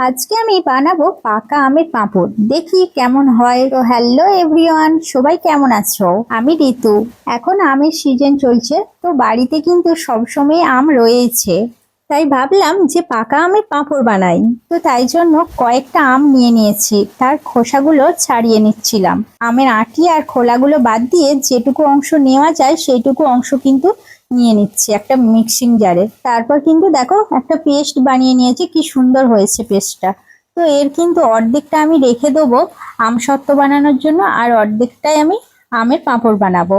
আজকে আমি বানাবো পাকা আমের পাঁপড়। দেখি কেমন হয়। তো হ্যালো এভরিওয়ান, সবাই কেমন আছো? আমি ঋতু। এখন আমের সিজন চলছে, তো বাড়িতে কিন্তু সবসময় আম রয়েছে। তাই ভাবলাম যে পাকা আমের পাঁপড় বানাই। তো তাই জন্য কয়েকটা আম নিয়ে নিয়েছি, তার খোসাগুলো ছাড়িয়ে নিচ্ছিলাম। আমের আঁটি আর খোলাগুলো বাদ দিয়ে যেটুকু অংশ নেওয়া যায় সেইটুকু অংশ কিন্তু নিয়ে নিচ্ছি একটা মিক্সিং জারে। তারপর কিন্তু দেখো একটা পেস্ট বানিয়ে নিয়েছি, কি সুন্দর হয়েছে পেস্টটা। তো এর কিন্তু অর্ধেকটা আমি রেখে দেবো আমসত্ত্ব বানানোর জন্য, আর অর্ধেকটাই আমি আমের পাঁপড় বানাবো।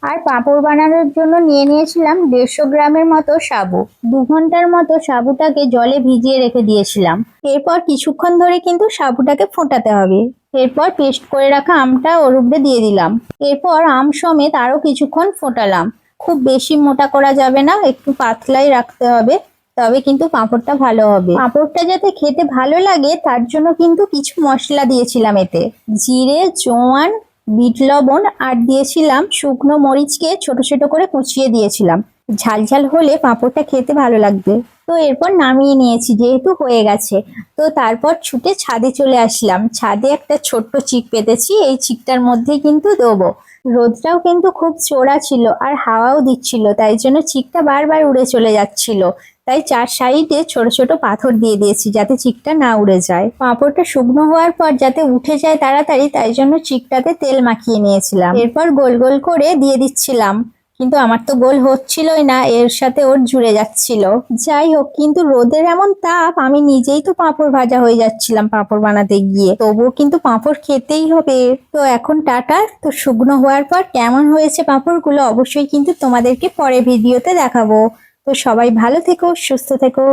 আর পাঁপড় বানানোর জন্য নিয়ে নিয়েছিলাম 150 গ্রামের মতো সাবু। 2 ঘন্টার মতো সাবুটাকে জলে ভিজিয়ে রেখে দিয়েছিলাম। এরপর কিছুক্ষণ ধরে কিন্তু সাবুটাকে ফোটাতে হবে। এরপর পেস্ট করে রাখা আমটা ওর উপরে দিয়ে দিলাম। এরপর আম সমেত আরো কিছুক্ষণ ফোটালাম। খুব বেশি মোটা করা যাবে না, একটু পাতলাই রাখতে হবে, তবে কিন্তু পাঁপড়টা ভালো হবে। পাঁপড়টা যাতে খেতে ভালো লাগে তার জন্য কিন্তু কিছু মশলা দিয়েছিলাম এতে। জিরে, জোয়ান, বিট লবণ আর দিয়েছিলাম শুকনো মরিচকে ছোট ছোট করে কুচিয়ে দিয়েছিলাম। ঝাল ঝাল হলে পাঁপড়টা খেতে ভালো লাগবে। তো এরপর নামিয়ে নিয়েছি যেহেতু হয়ে গেছে। তো তারপর ছুটে ছাদে চলে আসলাম। ছাদে একটা ছোট্ট চিক পেতেছি, এই চিকটার মধ্যেই কিন্তু দেবো। রোদটাও কিন্তু খুব চড়া ছিল আর হাওয়াও দিচ্ছিল, তাই জন্য চিকটা বারবার উড়ে চলে যাচ্ছিল। তাই চার সাইডে ছোট ছোট পাথর দিয়ে দিয়েছি যাতে চিকটা না উড়ে যায়। পাঁপড়টা শুকনো হওয়ার পর যাতে উঠে যায় তাড়াতাড়ি, তাই জন্য চিকটাতে তেল মাখিয়ে নিয়েছিলাম। এরপর গোল গোল করে দিয়ে দিচ্ছিলাম, কিন্তু আমার তো গোল হচ্ছিলই না, এর সাথে ওর জুড়ে যাচ্ছিল। যাই হোক, কিন্তু রোদের এমন তাপ, আমি নিজেই তো পাঁপড় ভাজা হয়ে যাচ্ছিলাম পাঁপড় বানাতে গিয়ে, তবুও কিন্তু পাঁপড় খেতেই হবে। তো এখন টাটা। তো শুকনো হওয়ার পর কেমন হয়েছে পাঁপড়গুলো অবশ্যই কিন্তু তোমাদেরকে পরে ভিডিওতে দেখাবো। তো সবাই ভালো থেকো, সুস্থ থেকো।